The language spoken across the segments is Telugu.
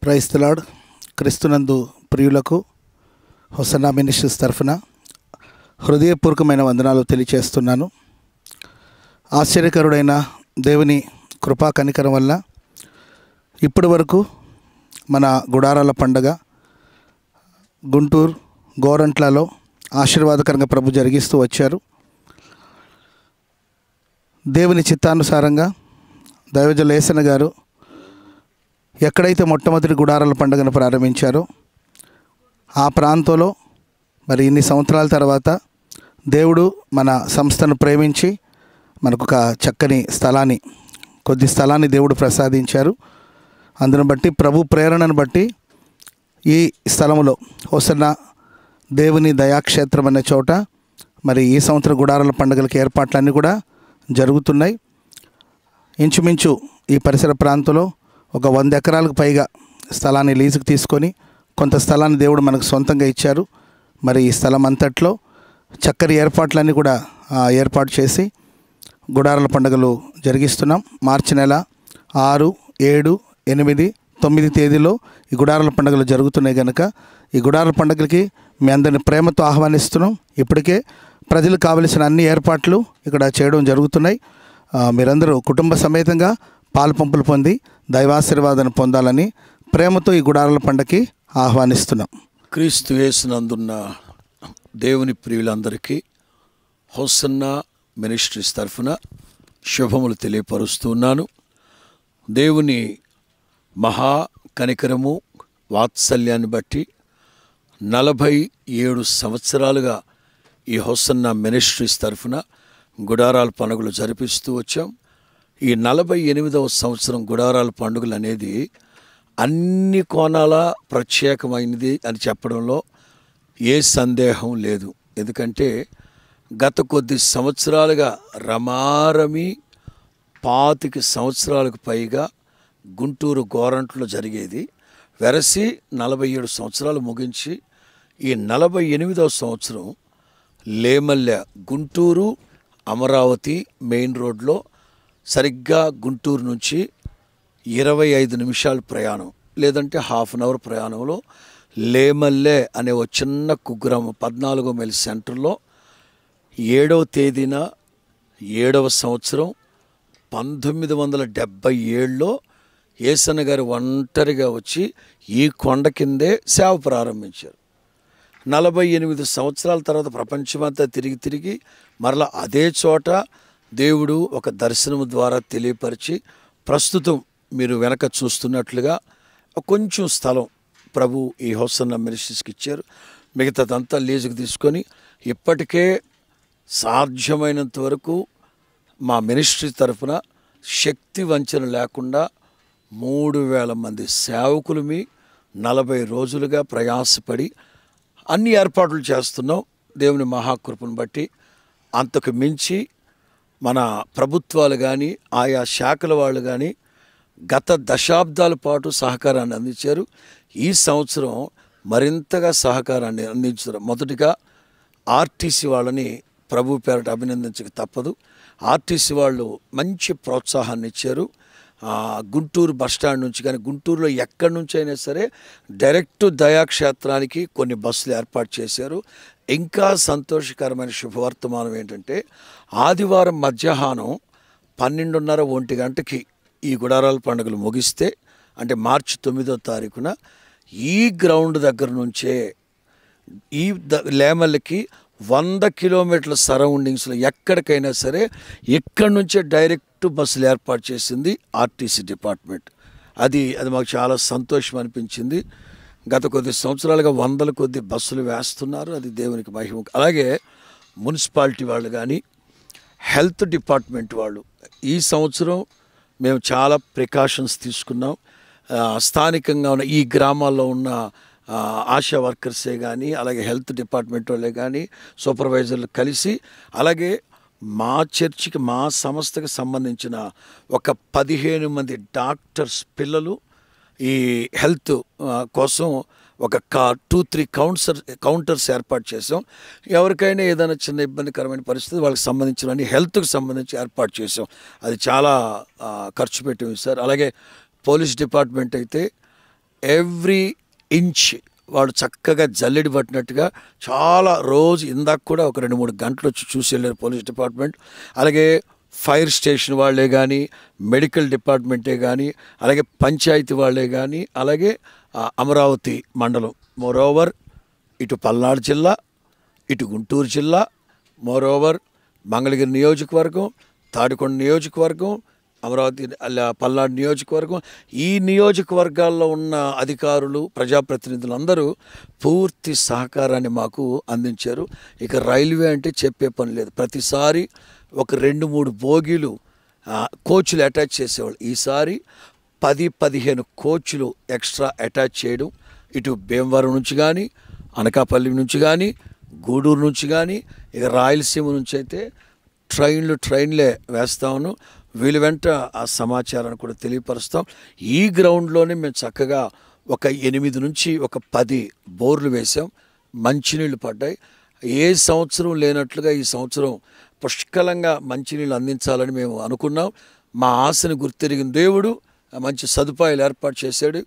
Praise the lord. క్రీస్తునందు ప్రియులకు హోసన్నా మినిస్ట్రీస్ తరఫున హృదయపూర్వకమైన వందనాలు తెలియచేస్తున్నాను. ఆశ్చర్యకరుడైన దేవుని కృపా కనికరం వల్ల ఇప్పటి వరకు మన గుడారాల పండగ గుంటూరు గోరంట్లలో ఆశీర్వాదకరంగా ప్రభు జరిగిస్తూ వచ్చారు. దేవుని చిత్తానుసారంగా దైవజనులు యేసన్న గారు ఎక్కడైతే మొట్టమొదటి గుడారాల పండుగను ప్రారంభించారో ఆ ప్రాంతంలో మరి ఇన్ని సంవత్సరాల తర్వాత దేవుడు మన సంస్థను ప్రేమించి మనకు ఒక చక్కని కొద్ది స్థలాన్ని దేవుడు ప్రసాదించారు. అందును బట్టి ప్రభు ప్రేరణను బట్టి ఈ స్థలంలో హోసన్నా దేవుని దయాక్షేత్రం అనే చోట మరి ఈ సంవత్సరం గుడారాల పండుగలకి ఏర్పాట్లన్నీ కూడా జరుగుతున్నాయి. ఇంచుమించు ఈ పరిసర ప్రాంతంలో ఒక 100 ఎకరాలకు పైగా స్థలాన్ని లీజుకు తీసుకొని కొంత స్థలాన్ని దేవుడు మనకు సొంతంగా ఇచ్చారు. మరి ఈ స్థలం అంతట్లో చక్కని ఏర్పాట్లన్నీ కూడా ఏర్పాటు చేసి గుడారాల పండుగలు జరిగిస్తున్నాం. మార్చి నెల 6, 7, 8, 9 తేదీలో ఈ గుడారాల పండుగలు జరుగుతున్నాయి కనుక ఈ గుడారాల పండుగలకి మీ అందరిని ప్రేమతో ఆహ్వానిస్తున్నాం. ఇప్పటికే ప్రజలకు కావలసిన అన్ని ఏర్పాట్లు ఇక్కడ చేయడం జరుగుతున్నాయి. మీరందరూ కుటుంబ సమేతంగా పాలు పంపులు పొంది దైవాశీర్వాదాన్ని పొందాలని ప్రేమతో ఈ గుడారాల పండుగకి ఆహ్వానిస్తున్నాం. క్రీస్తు యేసునందున్న దేవుని ప్రియులందరికీ హోసన్నా మినిస్ట్రీస్ తరఫున శుభములు తెలియపరుస్తున్నాను. దేవుని మహా కనికరము వాత్సల్యాన్ని బట్టి 47 సంవత్సరాలుగా ఈ హోసన్నా మినిస్ట్రీస్ తరఫున గుడారాల పండుగలు జరిపిస్తూ వచ్చాం. ఈ 48వ సంవత్సరం గుడారాల పండుగలు అనేది అన్ని కోణాల ప్రత్యేకమైనది అని చెప్పడంలో ఏ సందేహం లేదు. ఎందుకంటే గత కొద్ది సంవత్సరాలుగా రమారమి 25 సంవత్సరాలకు పైగా గుంటూరు గోరంట్లో జరిగేది వెరసి 47 సంవత్సరాలు ముగించి ఈ 48వ సంవత్సరం లేమల్లె గుంటూరు అమరావతి మెయిన్ రోడ్లో సరిగ్గా గుంటూరు నుంచి 25 నిమిషాల ప్రయాణం లేదంటే హాఫ్ అన్ అవర్ ప్రయాణంలో లేమల్లె అనే ఒక చిన్న కుగ్రామం 14వ మైల్ సెంటర్లో 7వ తేదీన 7వ సంవత్సరం 1977లో యేసన్న గారు ఒంటరిగా వచ్చి ఈ కొండ కిందే సేవ ప్రారంభించారు. 48 సంవత్సరాల తర్వాత ప్రపంచమంతా తిరిగి మరలా అదే చోట దేవుడు ఒక దర్శనం ద్వారా తెలియపరిచి ప్రస్తుతం మీరు వెనక చూస్తున్నట్లుగా కొంచెం స్థలం ప్రభు ఈ హోసన్నా మినిస్ట్రీస్కి ఇచ్చారు. మిగతాదంతా లీజుకు తీసుకొని ఇప్పటికే సాధ్యమైనంత వరకు మా మినిస్ట్రీ తరఫున శక్తి వంచన లేకుండా 3000 మంది సేవకులు 40 రోజులుగా ప్రయాసపడి అన్ని ఏర్పాట్లు చేస్తున్నాం. దేవుని మహాకృపను బట్టి అంతకు మించి మన ప్రభుత్వాలు కానీ ఆయా శాఖల వాళ్ళు కానీ గత దశాబ్దాల పాటు సహకారాన్ని అందించారు. ఈ సంవత్సరం మరింతగా సహకారాన్ని అందించారు. మొదటిగా ఆర్టీసీ వాళ్ళని ప్రభు పేరట అభినందించక తప్పదు. ఆర్టీసీ వాళ్ళు మంచి ప్రోత్సాహాన్ని ఇచ్చారు. గుంటూరు బస్టాండ్ నుంచి కానీ గుంటూరులో ఎక్కడి నుంచి అయినా సరే డైరెక్ట్ దయాక్షేత్రానికి కొన్ని బస్సులు ఏర్పాటు చేశారు. ఇంకా సంతోషకరమైన శుభవర్తమానం ఏంటంటే ఆదివారం మధ్యాహ్నం 12:30, 1 గంటకి ఈ గుడారాల పండుగలు ముగిస్తే అంటే మార్చి 9వ తారీఖున ఈ గ్రౌండ్ దగ్గర నుంచే ఈ లేమల్లకి 100 కిలోమీటర్ల సరౌండింగ్స్లో ఎక్కడికైనా సరే ఇక్కడి నుంచే డైరెక్ట్ బస్సులు ఏర్పాటు చేసింది ఆర్టీసీ డిపార్ట్మెంట్. అది మాకు చాలా సంతోషం అనిపించింది. గత కొద్ది సంవత్సరాలుగా 100ల కొద్ది బస్సులు వేస్తున్నారు. అది దేవునికి మహిమ. అలాగే మున్సిపాలిటీ వాళ్ళు కానీ హెల్త్ డిపార్ట్మెంట్ వాళ్ళు ఈ సంవత్సరం మేము చాలా ప్రికాషన్స్ తీసుకున్నాం. స్థానికంగా ఉన్న ఈ గ్రామాల్లో ఉన్న ఆశా వర్కర్సే కానీ అలాగే హెల్త్ డిపార్ట్మెంట్ వాళ్ళే కానీ సూపర్వైజర్లు కలిసి అలాగే మా చర్చికి మా సంస్థకి సంబంధించిన ఒక 15 మంది డాక్టర్స్ పిల్లలు ఈ హెల్త్ కోసం ఒక 2-3 కౌంటర్స్ ఏర్పాటు చేసాం. ఎవరికైనా ఏదైనా చిన్న ఇబ్బందికరమైన పరిస్థితి వాళ్ళకి సంబంధించిన హెల్త్కి సంబంధించి ఏర్పాటు చేసాం. అది చాలా ఖర్చు పెట్టింది సార్. అలాగే పోలీస్ డిపార్ట్మెంట్ అయితే ఎవ్రీ ఇంచ్ వాడు చక్కగా జల్లెడి పట్టినట్టుగా చాలా రోజు ఇందాక కూడా ఒక 2-3 గంటలు వచ్చి చూసి వెళ్ళారు పోలీస్ డిపార్ట్మెంట్. అలాగే ఫైర్ స్టేషన్ వాళ్ళే కానీ, మెడికల్ డిపార్ట్మెంటే కానీ, అలాగే పంచాయతీ వాళ్ళే కానీ, అలాగే అమరావతి మండలం, మోరోవర్ ఇటు పల్నాడు జిల్లా, ఇటు గుంటూరు జిల్లా, మోరోవర్ మంగళగిరి నియోజకవర్గం, తాడికొండ నియోజకవర్గం, అమరావతి పల్నాడు నియోజకవర్గం, ఈ నియోజకవర్గాల్లో ఉన్న అధికారులు, ప్రజాప్రతినిధులు అందరూ పూర్తి సహకారాన్ని మాకు అందించారు. ఇక రైల్వే అంటే చెప్పే పని లేదు. ప్రతిసారి ఒక 2-3 బోగీలు కోచ్లు అటాచ్ చేసేవాళ్ళు. ఈసారి 10-15 కోచ్లు ఎక్స్ట్రా అటాచ్ చేయడం, ఇటు భీమవరం నుంచి కానీ, అనకాపల్లి నుంచి కానీ, గూడూరు నుంచి కానీ, ఇక రాయలసీమ నుంచి అయితే ట్రైన్లే వేస్తాము. వీళ్ళ వెంట ఆ సమాచారాన్ని కూడా తెలియపరుస్తాం. ఈ గ్రౌండ్లోనే మేము చక్కగా ఒక 8 నుంచి ఒక 10 బోర్లు వేసాం. మంచినీళ్ళు పడ్డాయి. ఏ సంవత్సరం లేనట్లుగా ఈ సంవత్సరం పుష్కలంగా మంచినీళ్ళు అందించాలని మేము అనుకున్నాం. మా ఆశను గుర్తెరిగిన దేవుడు మంచి సదుపాయాలు ఏర్పాటు చేశాడు.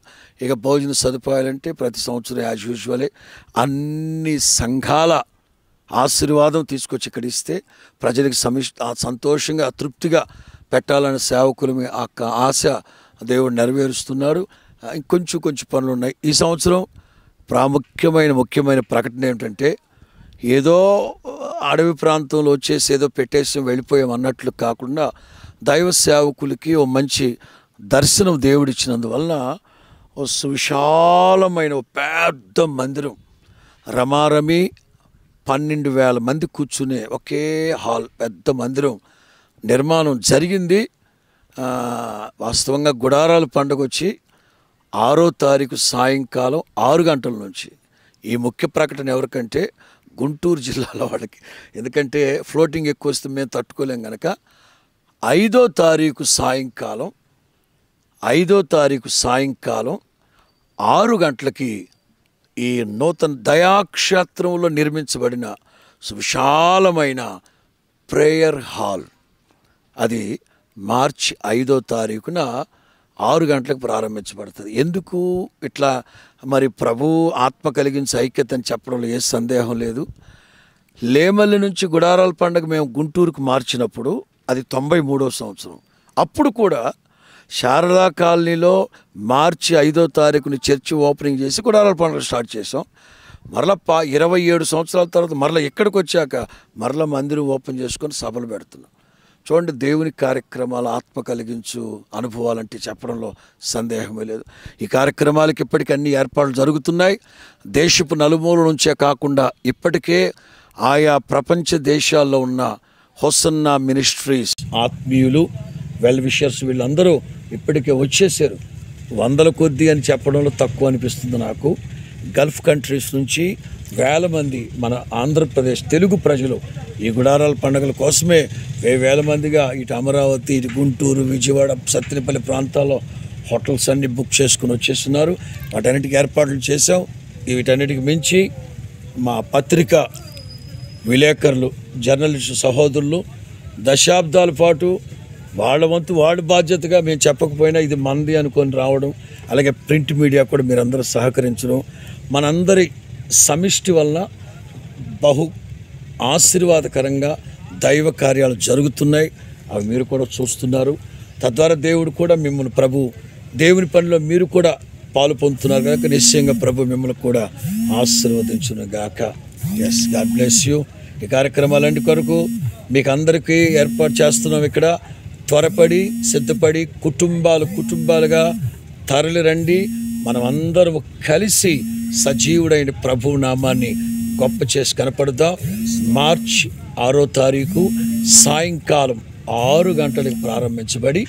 ఇక భోజన సదుపాయాలంటే ప్రతి సంవత్సరం యాజ్ యూజువలే అన్ని సంఘాల ఆశీర్వాదం తీసుకొచ్చి ఇక్కడ ఇస్తే ప్రజలకు సంతోషంగా తృప్తిగా పెట్టాలనే సేవకులు ఆ ఆశ దేవుడు నెరవేరుస్తున్నాడు. ఇంకొంచెం పనులు ఉన్నాయి. ఈ సంవత్సరం ముఖ్యమైన ప్రకటన ఏమిటంటే, ఏదో అడవి ప్రాంతంలో వచ్చేసి ఏదో పెట్టేసి వెళ్ళిపోయాం అన్నట్లు కాకుండా దైవ సేవకులకి ఓ మంచి దర్శనం దేవుడిచ్చినందువలన ఓ సువిశాలమైన పెద్ద మందిరం, రమారమి 12,000 మంది కూర్చునే ఒకే హాల్, పెద్ద మందిరం నిర్మాణం జరిగింది. వాస్తవంగా గుడారాల పండుగ వచ్చి 6వ తారీఖు సాయంకాలం 6 గంటల నుంచి. ఈ ముఖ్య ప్రకటన ఎవరికంటే గుంటూరు జిల్లాలో వాళ్ళకి, ఎందుకంటే ఫ్లోటింగ్ ఎక్కువ వస్తే మేము తట్టుకోలేం కనుక 5వ తారీఖు సాయంకాలం 6 గంటలకి ఈ నూతన దయాక్షేత్రంలో నిర్మించబడిన సువిశాలమైన ప్రేయర్ హాల్, అది మార్చి 5వ తారీఖున 6 గంటలకు ప్రారంభించబడుతుంది. ఎందుకు ఇట్లా మరి ప్రభు ఆత్మ కలిగించి ఐక్యత అని చెప్పడంలో ఏ సందేహం లేదు. లేమల్లి నుంచి గుడారాల పండుగ మేము గుంటూరుకు మార్చినప్పుడు అది 93వ సంవత్సరం. అప్పుడు కూడా శారదా కాలనీలో మార్చి 5వ తారీఖుని చర్చి ఓపెనింగ్ చేసి గుడారాల పండుగ స్టార్ట్ చేసాం. మరలా 27 సంవత్సరాల తర్వాత మరలా ఇక్కడికి వచ్చాక మరలా మందిరం ఓపెన్ చేసుకొని సభలు పెడుతున్నాం. చూడండి, దేవుని కార్యక్రమాలు ఆత్మ కలిగించు అనుభవాలంటే చెప్పడంలో సందేహమే లేదు. ఈ కార్యక్రమాలకి ఇప్పటికీ అన్ని ఏర్పాట్లు జరుగుతున్నాయి. దేశపు నలుమూల నుంచే కాకుండా ఇప్పటికే ఆయా ప్రపంచ దేశాల్లో ఉన్న హోసన్నా మినిస్ట్రీస్ ఆత్మీయులు, వెల్ విషర్స్ వీళ్ళందరూ ఇప్పటికే వచ్చేసారు. 100 కొద్ది అని చెప్పడంలో తక్కువ అనిపిస్తుంది నాకు. గల్ఫ్ కంట్రీస్ నుంచి వేల మంది మన ఆంధ్రప్రదేశ్ తెలుగు ప్రజలు ఈ గుడారాల పండుగల కోసమే వేల మందిగా ఇటు అమరావతి, ఇటు గుంటూరు, విజయవాడ, సత్తెనపల్లి ప్రాంతాల్లో హోటల్స్ అన్నీ బుక్ చేసుకుని వచ్చేస్తున్నారు. వాటన్నిటికీ ఏర్పాట్లు చేసాం. వీటన్నిటికి మించి మా పత్రిక విలేకరులు, జర్నలిస్టు సహోదరులు దశాబ్దాల పాటు వాళ్ళ వంతు వాళ్ళ బాధ్యతగా మేము చెప్పకపోయినా ఇది మంది అనుకొని రావడం, అలాగే ప్రింట్ మీడియా కూడా మీరందరూ సహకరించడం, మనందరి సమిష్టి వల్ల బహు ఆశీర్వాదకరంగా దైవ కార్యాలు జరుగుతున్నాయి. అవి మీరు కూడా చూస్తున్నారు. తద్వారా దేవుడు కూడా మిమ్మల్ని దేవుని పనిలో మీరు కూడా పాలు పొందుతున్నారు కనుక నిశ్చయంగా ప్రభు మిమ్మల్ని కూడా ఆశీర్వదించును గాక. Yes, God bless you. ఈ కార్యక్రమాలన్నిటి కొరకు మీకు అందరికీ ఏర్పాటు చేస్తున్నాం. ఇక్కడ త్వరపడి సిద్ధపడి కుటుంబాలుగా తరలి రండి. మనం అందరం కలిసి సజీవుడైన ప్రభు నామాన్ని గొప్ప చేసి కనపడదాం. మార్చి 6వ తారీఖు సాయంకాలం 6 గంటలకు ప్రారంభించబడి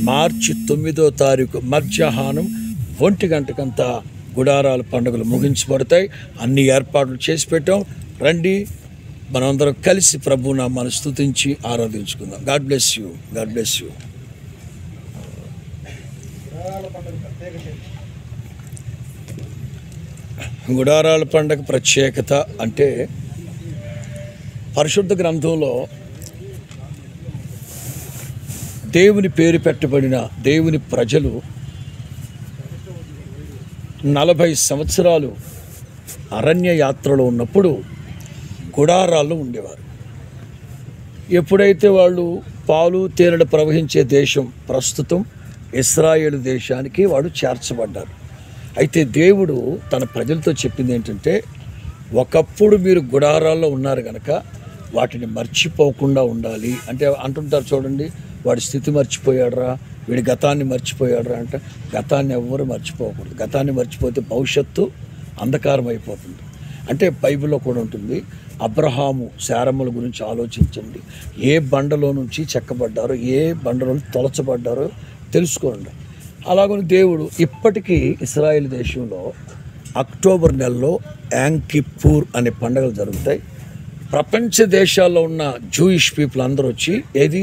మార్చి 9వ తారీఖు మధ్యాహ్నం 1 గంటకంతా గుడారాల పండుగలు ముగించబడతాయి. అన్ని ఏర్పాట్లు చేసి పెట్టాం. రండి, మనందరం కలిసి ప్రభు నామాన్ని స్తుతించి ఆరాధించుకుందాం. God bless you. God bless you. గుడారాల పండుగ ప్రత్యేకత అంటే పరిశుద్ధ గ్రంథంలో దేవుని పేరు పెట్టబడిన దేవుని ప్రజలు 40 సంవత్సరాలు అరణ్య యాత్రలో ఉన్నప్పుడు గుడారాల్లో ఉండేవారు. ఎప్పుడైతే వాళ్ళు పాలు తేనెలు ప్రవహించే దేశం ప్రస్తుతం ఇశ్రాయేలు దేశానికి వాడు చేర్చబడ్డారు. అయితే దేవుడు తన ప్రజలతో చెప్పింది ఏంటంటే, ఒకప్పుడు మీరు గుడారాల్లో ఉన్నారు కనుక వాటిని మర్చిపోకుండా ఉండాలి. అంటే అంటుంటారు చూడండి, వాడి స్థితి మర్చిపోయాడరా, వీడి గతాన్ని మర్చిపోయాడరా అంటే, గతాన్ని ఎవ్వరూ మర్చిపోకూడదు. గతాన్ని మర్చిపోతే భవిష్యత్తు అంధకారం అయిపోతుంది. అంటే బైబిల్లో కూడా ఉంటుంది, అబ్రహాము శారమ్మల గురించి ఆలోచించండి. ఏ బండలో నుంచి చెక్కబడ్డారో, ఏ బండలో తొలచబడ్డారో తెలుసుకోండి. అలాగని దేవుడు ఇప్పటికీ ఇశ్రాయేల్ దేశంలో అక్టోబర్ నెలలో యాంకిపూర్ అనే పండుగలు జరుగుతాయి. ప్రపంచ దేశాల్లో ఉన్న జూయిష్ పీపుల్ అందరూ వచ్చి ఏది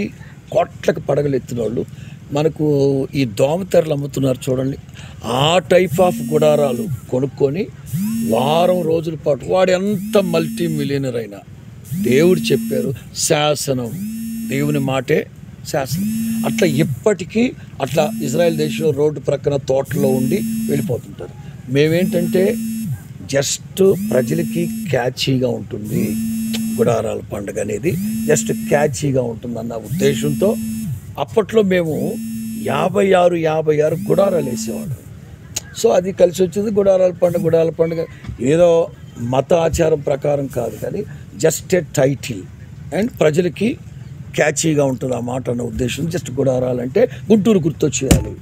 కోట్లకు పడగలు ఎత్తిన వాళ్ళు మనకు ఈ దోమతెరలు అమ్ముతున్నారు చూడండి, ఆ టైప్ ఆఫ్ గుడారాలు కొనుక్కొని వారం రోజుల పాటు, వాడు ఎంత మల్టీ మిలియనర్ అయినా దేవుడు చెప్పారు శాసనం, దేవుని మాటే శాసనం. అట్లా ఇప్పటికీ అట్లా ఇజ్రాయెల్ దేశంలో రోడ్డు ప్రక్కన తోటలో ఉండి వెళ్ళిపోతుంటారు. మేమేంటంటే జస్ట్ ప్రజలకి క్యాచీగా ఉంటుంది గుడారాల పండుగ అనేది, జస్ట్ క్యాచీగా ఉంటుందన్న ఉద్దేశంతో అప్పట్లో మేము 56 గుడారాలు వేసేవాడు. సో అది కలిసి వచ్చింది గుడారాల పండుగ ఏదో మత ఆచారం ప్రకారం కాదు, కానీ జస్ట్ ఏ టైటిల్ అండ్ ప్రజలకి క్యాచీగా ఉంటుంది ఆ మాట అన్న ఉద్దేశం. జస్ట్ గుడారాలంటే గుంటూరు గుర్తొచ్చేయాలి.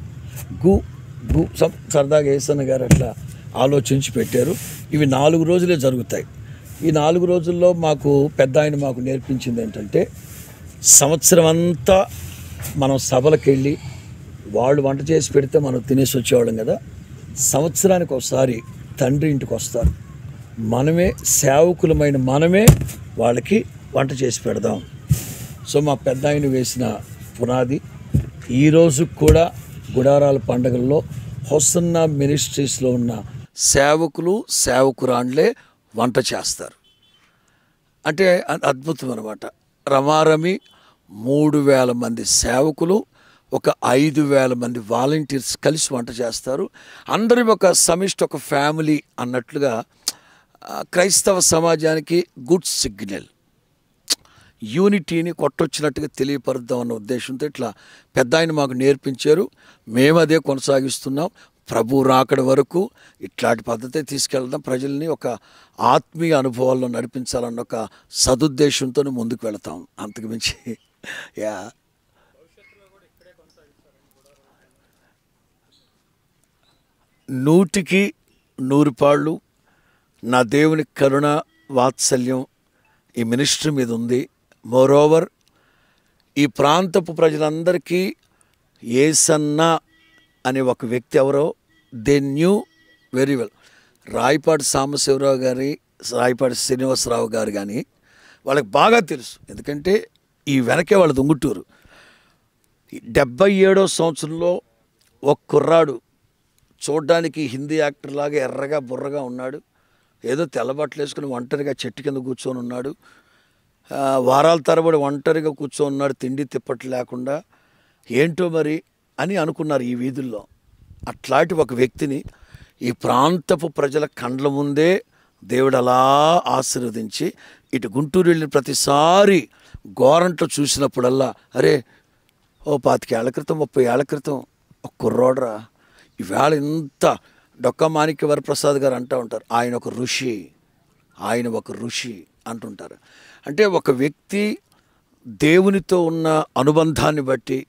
సరదాగా యేసన్న గారు అట్లా ఆలోచించి పెట్టారు. ఇవి 4 రోజులే జరుగుతాయి. ఈ 4 రోజుల్లో మాకు పెద్ద ఆయన మాకు నేర్పించింది ఏంటంటే, సంవత్సరం అంతా మనం సభలకు వెళ్ళి వాళ్ళు వంట చేసి పెడితే మనం తినేసి వచ్చేవాళ్ళం కదా, సంవత్సరానికి ఒకసారి తండ్రి ఇంటికి వస్తారు, మనమే సేవకులమైన మనమే వాళ్ళకి వంట చేసి పెడదాం. సో మా పెద్ద ఆయన వేసిన పునాది ఈరోజు కూడా గుడారాల పండుగల్లో హొసన్నా మినిస్ట్రీస్లో ఉన్న సేవకులు సేవకురాండ్లే వంట చేస్తారు. అంటే అద్భుతం అన్నమాట. రమారమి 3000 మంది సేవకులు, ఒక 5000 మంది వాలంటీర్స్ కలిసి వంట చేస్తారు. అందరి ఒక సమిష్టి, ఒక ఫ్యామిలీ అన్నట్లుగా క్రైస్తవ సమాజానికి గుడ్ సిగ్నల్, యూనిటీని కొట్టొచ్చినట్టుగా తెలియపరుద్దాం అన్న ఉద్దేశంతో ఇట్లా పెద్ద ఆయన మాకు నేర్పించారు. మేము అదే కొనసాగిస్తున్నాం. ప్రభు రాకడ వరకు ఇట్లాంటి పద్ధతి తీసుకెళ్దాం, ప్రజల్ని ఒక ఆత్మీయ అనుభవాల్లో నడిపించాలన్న ఒక సదుద్దేశంతో ముందుకు వెళతాం. అంతకు మించి యా 100% నా దేవుని కరుణ వాత్సల్యం ఈ మినిస్ట్రీ మీద ఉంది. మోరోవర్ ఈ ప్రాంతపు ప్రజలందరికీ యేసన్న అనే ఒక వ్యక్తి ఎవరో they knew very well. Rayapati Sambasivarao గారి, రాయపాటి శ్రీనివాసరావు గారు కానీ వాళ్ళకి బాగా తెలుసు. ఎందుకంటే ఈ వెనకే వాళ్ళ దుంగుటూరు. 77వ సంవత్సరంలో ఒక కుర్రాడు చూడ్డానికి హిందీ యాక్టర్ లాగా ఎర్రగా బుర్రగా ఉన్నాడు, ఏదో తెల్లబట్టలు వేసుకుని ఒంటరిగా చెట్టు కింద కూర్చొని ఉన్నాడు, వారాల తరబడి ఒంటరిగా కూర్చొని ఉన్నాడు, తిండి తిప్పట్లు లేకుండా. ఏంటో మరి అని అనుకున్నారు ఈ వీధుల్లో. అట్లాంటి ఒక వ్యక్తిని ఈ ప్రాంతపు ప్రజల కండ్ల ముందే దేవుడు అలా ఆశీర్వదించి, ఇటు గుంటూరు వెళ్ళిన ప్రతిసారి గోరంట్లో చూసినప్పుడల్లా, అరే ఓ 25 ఏళ్ల క్రితం 30 ఏళ్ల క్రితం ఒక కుర్రోడ్రా, ఈవేళ ఇంత డొక్కా మాణిక్య వరప్రసాద్ గారు అంటూ ఉంటారు, ఆయన ఒక ఋషి అంటుంటారు. అంటే ఒక వ్యక్తి దేవునితో ఉన్న అనుబంధాన్ని బట్టి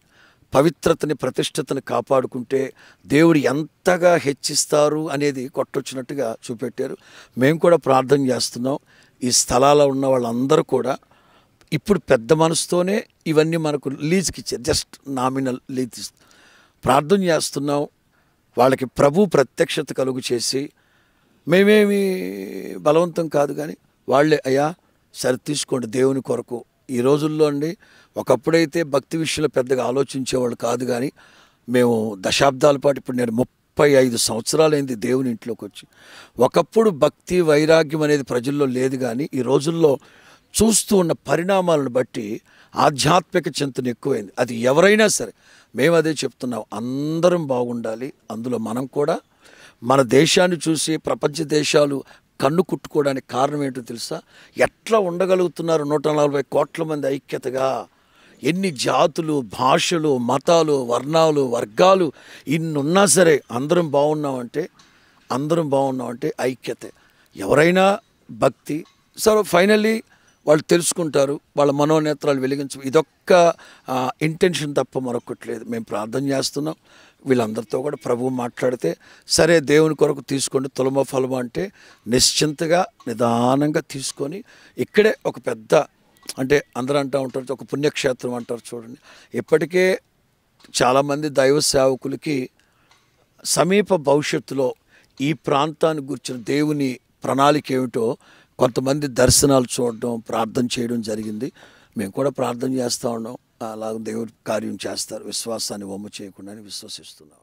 పవిత్రతని, ప్రతిష్టతని కాపాడుకుంటే దేవుడు ఎంతగా హెచ్చిస్తారు అనేది కొట్టొచ్చినట్టుగా చూపెట్టారు. మేము కూడా ప్రార్థన చేస్తున్నాం. ఈ స్థలాల్లో ఉన్న వాళ్ళందరూ కూడా ఇప్పుడు పెద్ద మనసుతోనే ఇవన్నీ మనకు లీజ్కి ఇచ్చారు, జస్ట్ నామినల్ లీజ్. ప్రార్థన చేస్తున్నాం వాళ్ళకి ప్రభు ప్రత్యక్షత కలుగు చేసి, మేమేమి బలవంతం కాదు కానీ వాళ్ళే అయ్యా సరి తీసుకోండి దేవుని కొరకు. ఈ రోజుల్లో అండి, ఒకప్పుడైతే భక్తి విషయంలో పెద్దగా ఆలోచించేవాళ్ళు కాదు, కానీ మేము దశాబ్దాల పాటు, ఇప్పుడు నేను 35 సంవత్సరాలైంది దేవుని ఇంట్లోకి వచ్చి. ఒకప్పుడు భక్తి వైరాగ్యం అనేది ప్రజల్లో లేదు, కానీ ఈ రోజుల్లో చూస్తూ ఉన్న పరిణామాలను బట్టి ఆధ్యాత్మిక చింతన ఎక్కువైంది. అది ఎవరైనా సరే మేము అదే చెప్తున్నాం, అందరం బాగుండాలి, అందులో మనం కూడా మన దేశాన్ని చూసి ప్రపంచ దేశాలు కన్ను కుట్టుకోవడానికి కారణం ఏంటో తెలుసా? ఎట్లా ఉండగలుగుతున్నారు 140 కోట్ల మంది ఐక్యతగా? ఎన్ని జాతులు, భాషలు, మతాలు, వర్ణాలు, వర్గాలు ఇన్నున్నా సరే అందరం బాగున్నామంటే ఐక్యతే. ఎవరైనా భక్తి సరే ఫైనల్లీ వాళ్ళు తెలుసుకుంటారు, వాళ్ళ మనోనేత్రాలు వెలిగించు. ఇదొక్క ఇంటెన్షన్ తప్ప మరొకట్లేదు. మేము ప్రార్థన చేస్తున్నాం, వీళ్ళందరితో కూడా ప్రభువు మాట్లాడితే సరే దేవుని కొరకు తీసుకోండి తులమ ఫలము అంటే నిశ్చింతగా నిదానంగా తీసుకొని ఇక్కడే ఒక పెద్ద అంటే అందరూ అంటూ ఉంటారు ఒక పుణ్యక్షేత్రం అంటారు చూడండి. ఇప్పటికే చాలామంది దైవ సేవకులకి సమీప భవిష్యత్తులో ఈ ప్రాంతాన్ని గురించిన దేవుని ప్రణాళిక ఏమిటో కొంతమంది దర్శనాలు చూడడం, ప్రార్థన చేయడం జరిగింది. మేము కూడా ప్రార్థన చేస్తూ ఉన్నాం, అలాగే దేవుడు కార్యం చేస్తారు, విశ్వాసాన్ని వమ్ము చేయకుండా విశ్వసిస్తున్నాం.